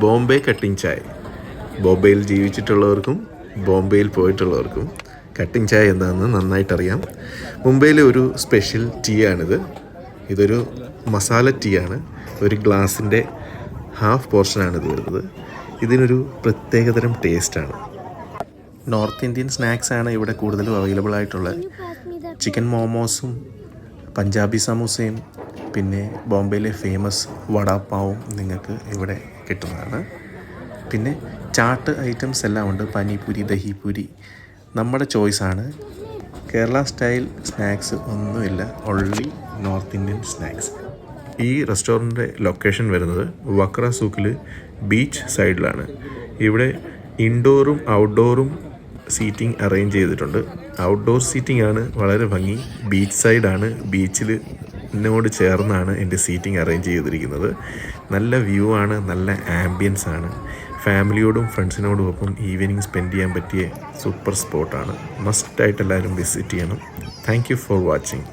Bombay cutting ചായ. ബോംബെയിൽ ജീവിച്ചിട്ടുള്ളവർക്കും ബോംബെയിൽ പോയിട്ടുള്ളവർക്കും കട്ടിംഗ് ചായ എന്താണെന്ന് നന്നായിട്ടറിയാം. മുംബൈയിലെ ഒരു സ്പെഷ്യൽ ടീ ആണിത്. ഇതൊരു മസാല ടീ ആണ്. ഒരു ഗ്ലാസിൻ്റെ ഹാഫ് പോർഷനാണ് ഇത് വരുന്നത്. ഇതിനൊരു പ്രത്യേകതരം ടേസ്റ്റാണ്. നോർത്ത് ഇന്ത്യൻ സ്നാക്സാണ് ഇവിടെ കൂടുതലും അവൈലബിൾ ആയിട്ടുള്ളത്. ചിക്കൻ മോമോസും പഞ്ചാബി സമൂസയും പിന്നെ ബോംബെയിലെ ഫേമസ് വടാപ്പാവും നിങ്ങൾക്ക് ഇവിടെ കിട്ടുന്നതാണ്. പിന്നെ ചാട്ട് ഐറ്റംസ് എല്ലാം ഉണ്ട്. പനിപൂരി, ദഹിപൂരി നമ്മുടെ ചോയ്സാണ്. കേരള സ്റ്റൈൽ സ്നാക്സ് ഒന്നുമില്ല, ഓൺലി നോർത്ത് ഇന്ത്യൻ സ്നാക്സ്. ഈ റെസ്റ്റോറൻറ്റിൻ്റെ ലൊക്കേഷൻ വരുന്നത് വക്ര സൂക്കിൽ ബീച്ച് സൈഡിലാണ്. ഇവിടെ ഇൻഡോറും ഔട്ട്ഡോറും സീറ്റിംഗ് അറേഞ്ച് ചെയ്തിട്ടുണ്ട്. ഔട്ട്ഡോർ സീറ്റിംഗ് ആണ് വളരെ ഭംഗി. ബീച്ച് സൈഡാണ്. ബീച്ചിൽ എന്നോട് ചേർന്നാണ് എൻ്റെ സീറ്റിംഗ് അറേഞ്ച് ചെയ്തിരിക്കുന്നത്. നല്ല വ്യൂ ആണ്, നല്ല ആംബിയൻസ് ആണ്. ഫാമിലിയോടും ഫ്രണ്ട്സിനോടും ഒപ്പം ഈവനിങ് സ്പെൻഡ് ചെയ്യാൻ പറ്റിയ സൂപ്പർ സ്പോട്ടാണ്. മസ്റ്റായിട്ട് എല്ലാവരും വിസിറ്റ് ചെയ്യണം. Thank you for watching.